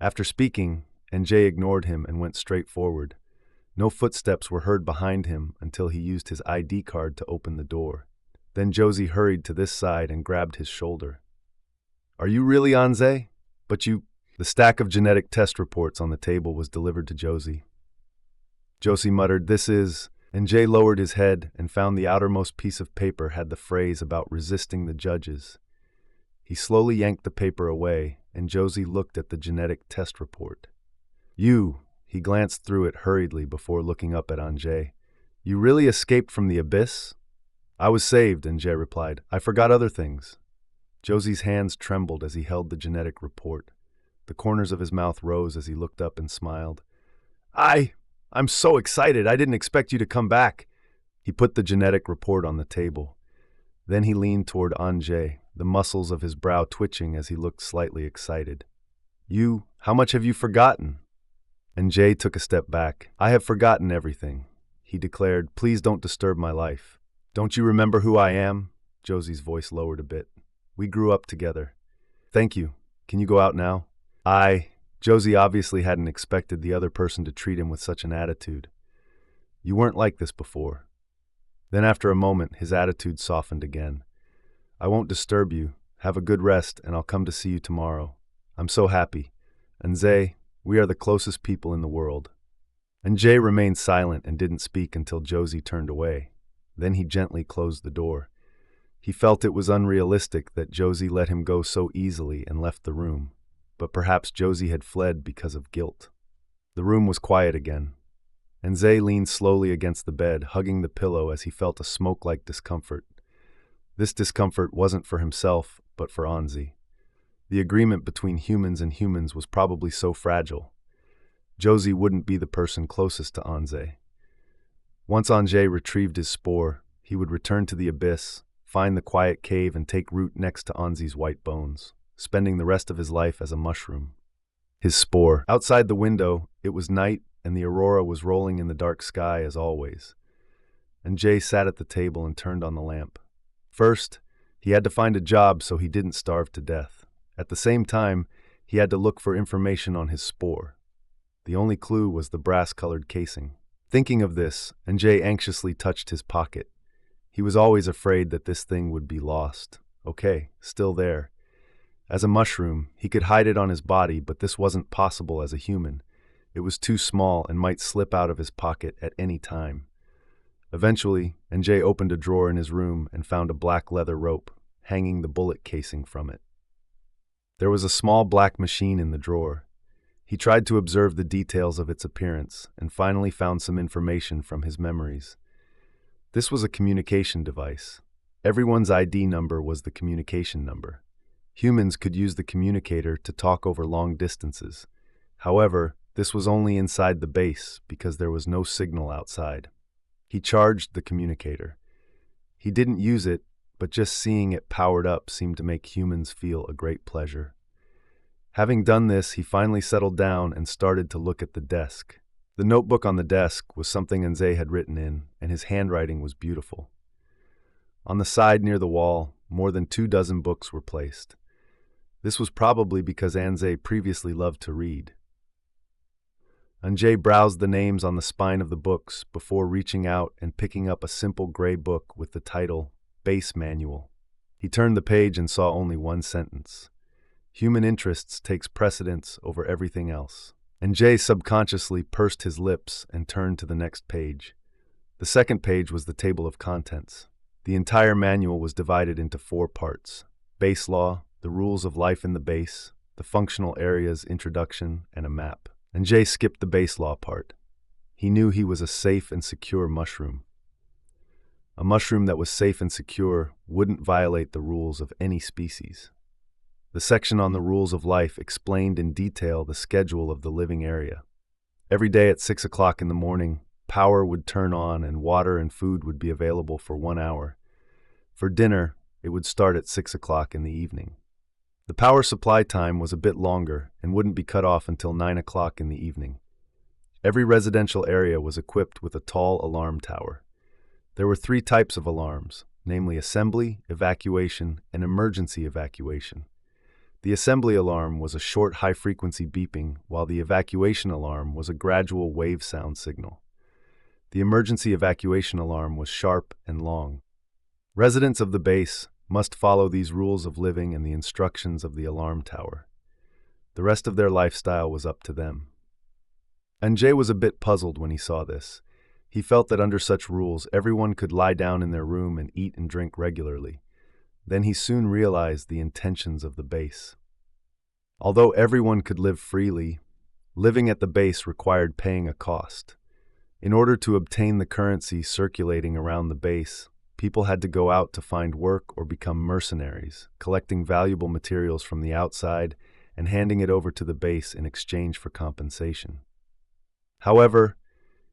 After speaking, NJ ignored him and went straight forward. No footsteps were heard behind him until he used his ID card to open the door. Then Josie hurried to this side and grabbed his shoulder. "Are you really Anze? But you—" The stack of genetic test reports on the table was delivered to Josie. Josie muttered, "This is—" and Jay lowered his head and found the outermost piece of paper had the phrase about resisting the judges. He slowly yanked the paper away, and Josie looked at the genetic test report. He glanced through it hurriedly before looking up at Anjay. "You really escaped from the abyss?" "I was saved," Anjay replied. "I forgot other things." Josie's hands trembled as he held the genetic report. The corners of his mouth rose as he looked up and smiled. I'm so excited. I didn't expect you to come back." He put the genetic report on the table. Then he leaned toward Anjay, the muscles of his brow twitching as he looked slightly excited. How much have you forgotten?" Anjay took a step back. "I have forgotten everything," he declared. "Please don't disturb my life." "Don't you remember who I am?" Josie's voice lowered a bit. "We grew up together." "Thank you. Can you go out now?" Josie obviously hadn't expected the other person to treat him with such an attitude. "You weren't like this before." Then after a moment, his attitude softened again. "I won't disturb you. Have a good rest, and I'll come to see you tomorrow. I'm so happy. And Zay, we are the closest people in the world." And Jay remained silent and didn't speak until Josie turned away. Then he gently closed the door. He felt it was unrealistic that Josie let him go so easily and left the room. But perhaps Josie had fled because of guilt. The room was quiet again, and Zay leaned slowly against the bed, hugging the pillow as he felt a smoke-like discomfort. This discomfort wasn't for himself, but for Anzi. The agreement between humans and humans was probably so fragile. Josie wouldn't be the person closest to Anze. Once Anjay retrieved his spore, he would return to the abyss, find the quiet cave and take root next to Anzi's white bones, spending the rest of his life as a mushroom. His spore. Outside the window, it was night and the aurora was rolling in the dark sky as always. And Jay sat at the table and turned on the lamp. First, he had to find a job so he didn't starve to death. At the same time, he had to look for information on his spore. The only clue was the brass-colored casing. Thinking of this, Jay anxiously touched his pocket. He was always afraid that this thing would be lost. Okay, still there. As a mushroom, he could hide it on his body, but this wasn't possible as a human. It was too small and might slip out of his pocket at any time. Eventually, Njay opened a drawer in his room and found a black leather rope, hanging the bullet casing from it. There was a small black machine in the drawer. He tried to observe the details of its appearance and finally found some information from his memories. This was a communication device. Everyone's ID number was the communication number. Humans could use the communicator to talk over long distances. However, this was only inside the base because there was no signal outside. He charged the communicator. He didn't use it, but just seeing it powered up seemed to make humans feel a great pleasure. Having done this, he finally settled down and started to look at the desk. The notebook on the desk was something Nze had written in, and his handwriting was beautiful. On the side near the wall, more than 24 books were placed. This was probably because Anze previously loved to read. Anjay browsed the names on the spine of the books before reaching out and picking up a simple gray book with the title, Base Manual. He turned the page and saw only one sentence. Human interests takes precedence over everything else. Anjay subconsciously pursed his lips and turned to the next page. The second page was the table of contents. The entire manual was divided into 4 parts: base law, the rules of life in the base, the functional areas introduction, and a map. And Jay skipped the base law part. He knew he was a safe and secure mushroom. A mushroom that was safe and secure wouldn't violate the rules of any species. The section on the rules of life explained in detail the schedule of the living area. Every day at 6 o'clock in the morning, power would turn on and water and food would be available for 1 hour. For dinner, it would start at 6 o'clock in the evening. The power supply time was a bit longer and wouldn't be cut off until 9 o'clock in the evening. Every residential area was equipped with a tall alarm tower. There were 3 types of alarms, namely assembly, evacuation, and emergency evacuation. The assembly alarm was a short high-frequency beeping, while the evacuation alarm was a gradual wave sound signal. The emergency evacuation alarm was sharp and long. Residents of the base must follow these rules of living and the instructions of the alarm tower. The rest of their lifestyle was up to them. Anjay was a bit puzzled when he saw this. He felt that under such rules, everyone could lie down in their room and eat and drink regularly. Then he soon realized the intentions of the base. Although everyone could live freely, living at the base required paying a cost. In order to obtain the currency circulating around the base, people had to go out to find work or become mercenaries, collecting valuable materials from the outside and handing it over to the base in exchange for compensation. However,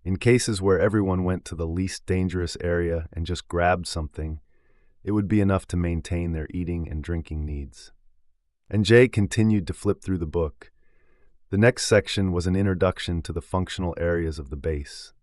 in cases where everyone went to the least dangerous area and just grabbed something, it would be enough to maintain their eating and drinking needs. And Jay continued to flip through the book. The next section was an introduction to the functional areas of the base.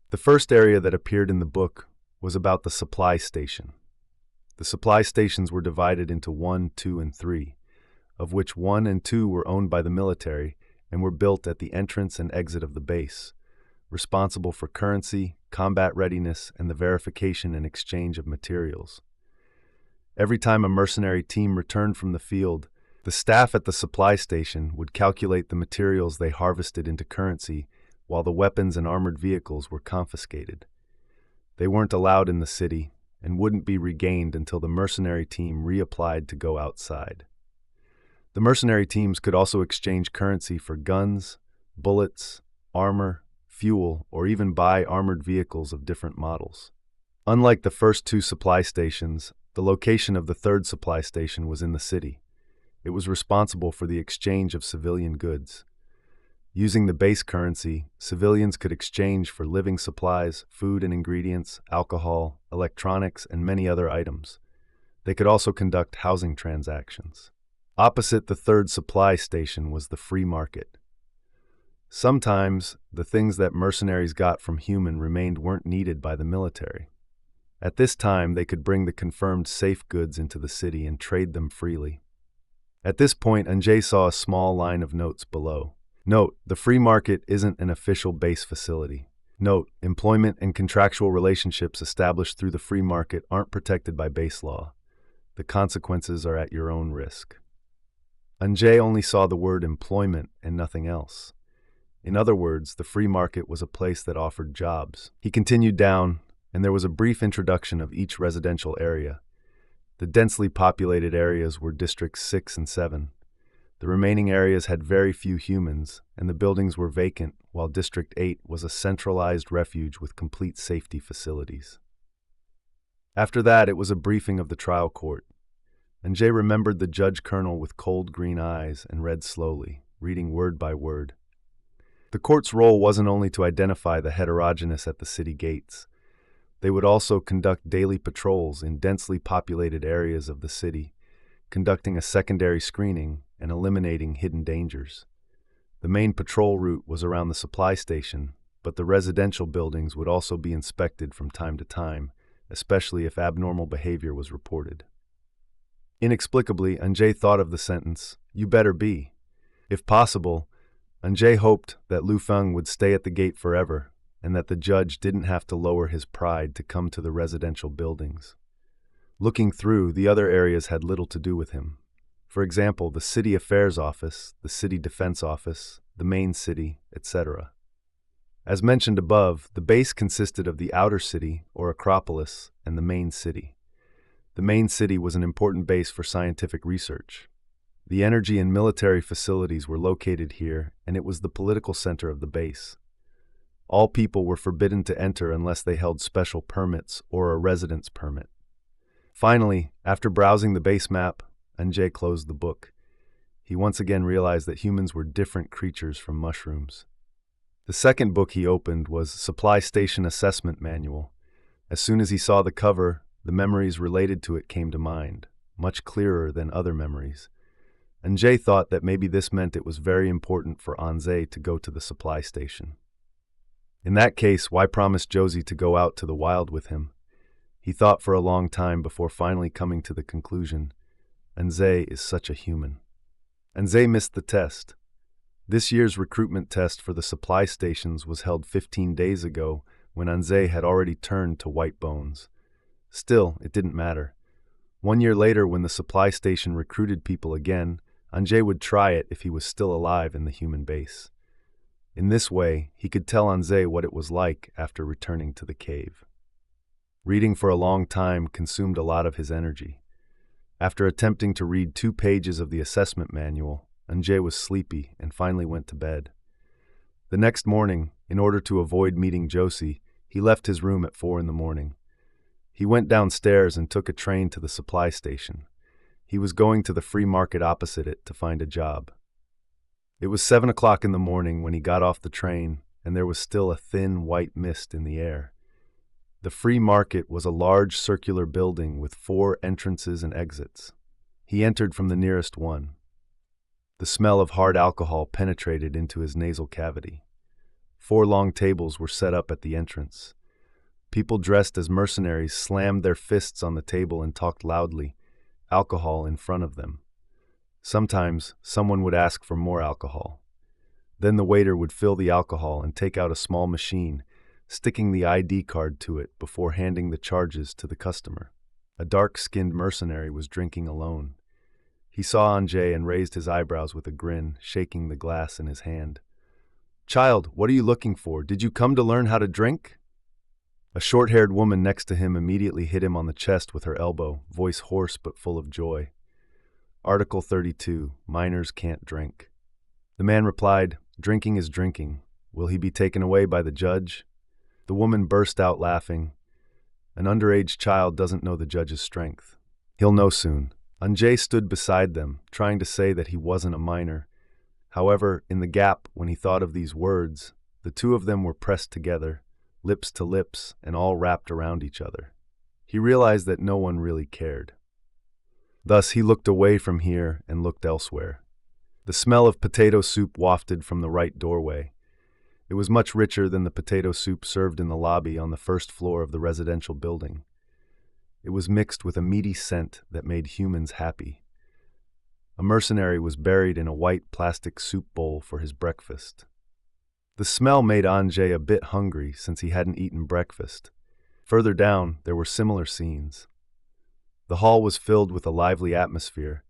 The first area that appeared in the book was about the supply station. The supply stations were divided into 1, 2, and 3, of which 1 and 2 were owned by the military and were built at the entrance and exit of the base, responsible for currency, combat readiness, and the verification and exchange of materials. Every time a mercenary team returned from the field, the staff at the supply station would calculate the materials they harvested into currency, while the weapons and armored vehicles were confiscated. They weren't allowed in the city and wouldn't be regained until the mercenary team reapplied to go outside. The mercenary teams could also exchange currency for guns, bullets, armor, fuel, or even buy armored vehicles of different models. Unlike the first 2 supply stations, the location of the third supply station was in the city. It was responsible for the exchange of civilian goods. Using the base currency, civilians could exchange for living supplies, food and ingredients, alcohol, electronics, and many other items. They could also conduct housing transactions. Opposite the third supply station was the free market. Sometimes, the things that mercenaries got from human remained weren't needed by the military. At this time, they could bring the confirmed safe goods into the city and trade them freely. At this point, Anjay saw a small line of notes below. Note, the free market isn't an official base facility. Note, employment and contractual relationships established through the free market aren't protected by base law. The consequences are at your own risk. Anjay only saw the word employment and nothing else. In other words, the free market was a place that offered jobs. He continued down, and there was a brief introduction of each residential area. The densely populated areas were Districts 6 and 7. The remaining areas had very few humans, and the buildings were vacant, while District 8 was a centralized refuge with complete safety facilities. After that, it was a briefing of the trial court. Anjay remembered the judge colonel with cold green eyes and read slowly, reading word by word. The court's role wasn't only to identify the heterogeneous at the city gates. They would also conduct daily patrols in densely populated areas of the city, conducting a secondary screening and eliminating hidden dangers. The main patrol route was around the supply station, but the residential buildings would also be inspected from time to time, especially if abnormal behavior was reported. Inexplicably, Anjay thought of the sentence, "You better be." If possible, Anjay hoped that Lu Feng would stay at the gate forever, and that the judge didn't have to lower his pride to come to the residential buildings. Looking through, the other areas had little to do with him. For example, the City Affairs Office, the City Defense Office, the main city, etc. As mentioned above, the base consisted of the outer city, or Acropolis, and the main city. The main city was an important base for scientific research. The energy and military facilities were located here, and it was the political center of the base. All people were forbidden to enter unless they held special permits or a residence permit. Finally, after browsing the base map, Anjay closed the book. He once again realized that humans were different creatures from mushrooms. The second book he opened was Supply Station Assessment Manual. As soon as he saw the cover, the memories related to it came to mind, much clearer than other memories. Anjay thought that maybe this meant it was very important for Anjay to go to the supply station. In that case, why promise Josie to go out to the wild with him? He thought for a long time before finally coming to the conclusion, Anjay is such a human. Anjay missed the test. This year's recruitment test for the supply stations was held 15 days ago when Anjay had already turned to white bones. Still, it didn't matter. 1 year later, when the supply station recruited people again, Anjay would try it if he was still alive in the human base. In this way, he could tell Anjay what it was like after returning to the cave. Reading for a long time consumed a lot of his energy. After attempting to read 2 pages of the assessment manual, Anjay was sleepy and finally went to bed. The next morning, in order to avoid meeting Josie, he left his room at 4 in the morning. He went downstairs and took a train to the supply station. He was going to the free market opposite it to find a job. It was 7 o'clock in the morning when he got off the train, and there was still a thin white mist in the air. The free market was a large circular building with 4 entrances and exits. He entered from the nearest one. The smell of hard alcohol penetrated into his nasal cavity. 4 long tables were set up at the entrance. People dressed as mercenaries slammed their fists on the table and talked loudly, alcohol in front of them. Sometimes, someone would ask for more alcohol. Then the waiter would fill the alcohol and take out a small machine, sticking the ID card to it before handing the charges to the customer. A dark-skinned mercenary was drinking alone. He saw Anjay and raised his eyebrows with a grin, shaking the glass in his hand. "Child, what are you looking for? Did you come to learn how to drink?" A short-haired woman next to him immediately hit him on the chest with her elbow, voice hoarse but full of joy. Article 32, Minors can't drink. The man replied, "Drinking is drinking. Will he be taken away by the judge?" The woman burst out laughing. "An underage child doesn't know the judge's strength. He'll know soon." Anjay stood beside them, trying to say that he wasn't a minor. However, in the gap when he thought of these words, the 2 of them were pressed together, lips to lips, and all wrapped around each other. He realized that no one really cared. Thus, he looked away from here and looked elsewhere. The smell of potato soup wafted from the right doorway. It was much richer than the potato soup served in the lobby on the 1st floor of the residential building. It was mixed with a meaty scent that made humans happy. A mercenary was buried in a white plastic soup bowl for his breakfast. The smell made Anjay a bit hungry since he hadn't eaten breakfast. Further down, there were similar scenes. The hall was filled with a lively atmosphere,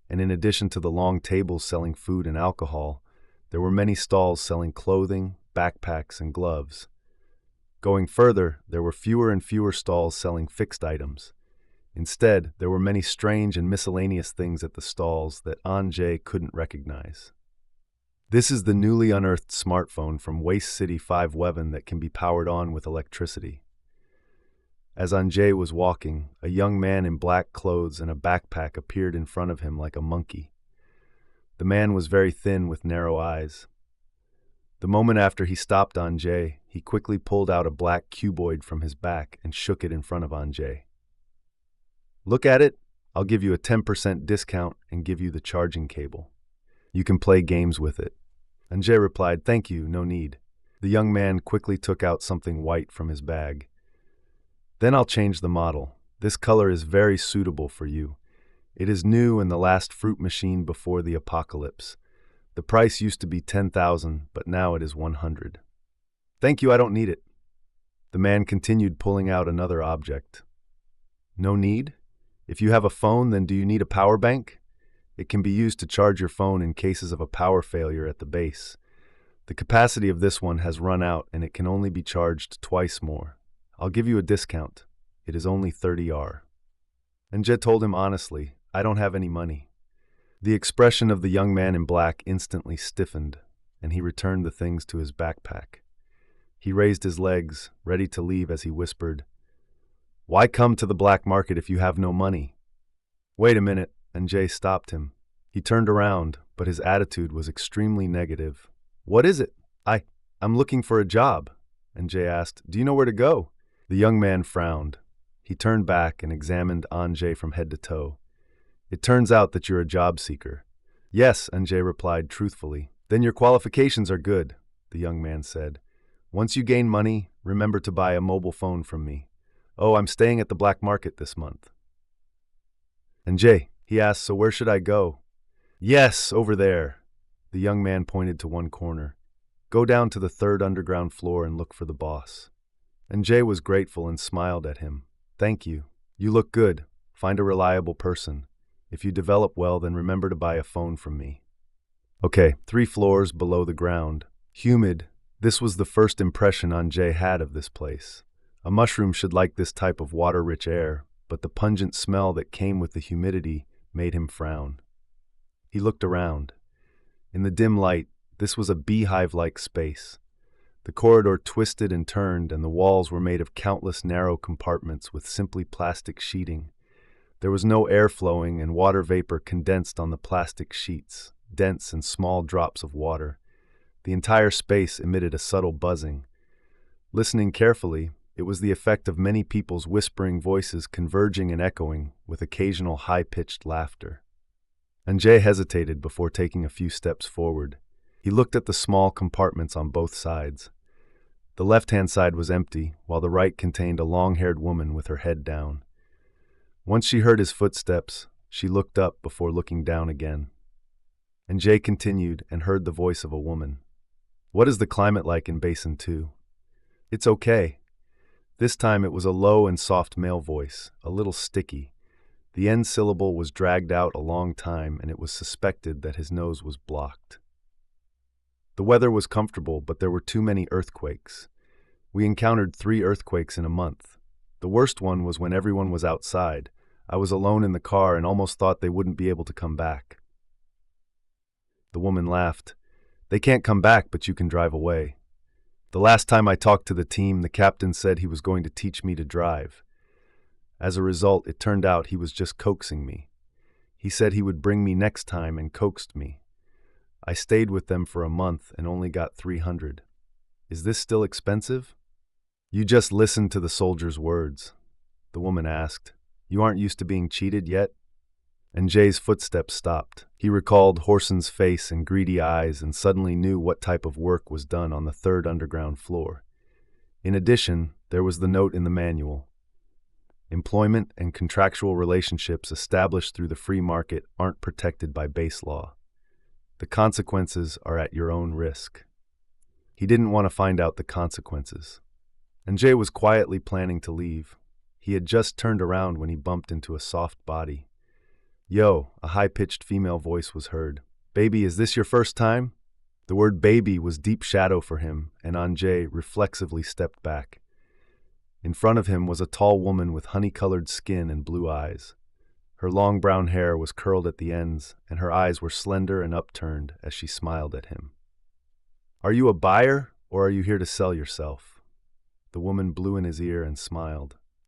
and in addition to the long tables selling food and alcohol, there were many stalls selling clothing, backpacks, and gloves. Going further, there were fewer and fewer stalls selling fixed items. Instead, there were many strange and miscellaneous things at the stalls that Anjay couldn't recognize. This is the newly unearthed smartphone from Waste City 511 that can be powered on with electricity. As Anjay was walking, a young man in black clothes and a backpack appeared in front of him like a monkey. The man was very thin with narrow eyes. The moment after he stopped Anjay, he quickly pulled out a black cuboid from his back and shook it in front of Anjay. "Look at it. I'll give you a 10% discount and give you the charging cable. You can play games with it." Anjay replied, "Thank you, no need." The young man quickly took out something white from his bag. "Then I'll change the model. This color is very suitable for you. It is new and the last fruit machine before the apocalypse. The price used to be 10,000, but now it is 100. "Thank you, I don't need it." The man continued pulling out another object. "No need? If you have a phone, then do you need a power bank? It can be used to charge your phone in cases of a power failure at the base. The capacity of this one has run out and it can only be charged twice more. I'll give you a discount. It is only 30R. Anjay told him honestly, "I don't have any money." The expression of the young man in black instantly stiffened, and he returned the things to his backpack. He raised his legs, ready to leave as he whispered, "Why come to the black market if you have no money?" "Wait a minute," Anjay stopped him. He turned around, but his attitude was extremely negative. "What is it?" I'm looking for a job." Anjay asked, "Do you know where to go?" The young man frowned. He turned back and examined Anjay from head to toe. "It turns out that you're a job seeker." "Yes," Anjay replied truthfully. "Then your qualifications are good," the young man said. "Once you gain money, remember to buy a mobile phone from me. Oh, I'm staying at the black market this month." "Anjay," he asked, "so where should I go?" Yes, over there. The young man pointed to one corner. Go down to the third underground floor and look for the boss. And Jay was grateful and smiled at him. Thank you. You look good. Find a reliable person. If you develop well, then remember to buy a phone from me. Okay, 3 floors below the ground. Humid. This was the first impression Jay had of this place. A mushroom should like this type of water-rich air, but the pungent smell that came with the humidity made him frown. He looked around. In the dim light, this was a beehive-like space. The corridor twisted and turned, and the walls were made of countless narrow compartments with simply plastic sheeting. There was no air flowing, and water vapor condensed on the plastic sheets, dense and small drops of water. The entire space emitted a subtle buzzing. Listening carefully, it was the effect of many people's whispering voices converging and echoing, with occasional high-pitched laughter. And Jay hesitated before taking a few steps forward. He looked at the small compartments on both sides. The left-hand side was empty, while the right contained a long-haired woman with her head down. Once she heard his footsteps, she looked up before looking down again. And Jay continued and heard the voice of a woman. What is the climate like in Basin 2? It's okay. This time it was a low and soft male voice, a little sticky. The end syllable was dragged out a long time, and it was suspected that his nose was blocked. The weather was comfortable, but there were too many earthquakes. We encountered 3 earthquakes in a month. The worst one was when everyone was outside. I was alone in the car and almost thought they wouldn't be able to come back. The woman laughed. They can't come back, but you can drive away. The last time I talked to the team, the captain said he was going to teach me to drive. As a result, it turned out he was just coaxing me. He said he would bring me next time and coaxed me. I stayed with them for a month and only got 300. Is this still expensive? You just listened to the soldier's words. The woman asked. You aren't used to being cheated yet? And Jay's footsteps stopped. He recalled Horson's face and greedy eyes and suddenly knew what type of work was done on the 3rd underground floor. In addition, there was the note in the manual. Employment and contractual relationships established through the free market aren't protected by base law. The consequences are at your own risk. He didn't want to find out the consequences. And Jay was quietly planning to leave. He had just turned around when he bumped into a soft body. Yo, a high-pitched female voice was heard. Baby, is this your first time? The word baby was deep shadow for him, and Anjay reflexively stepped back. In front of him was a tall woman with honey-colored skin and blue eyes. Her long brown hair was curled at the ends, and her eyes were slender and upturned as she smiled at him. Are you a buyer, or are you here to sell yourself? The woman blew in his ear and smiled.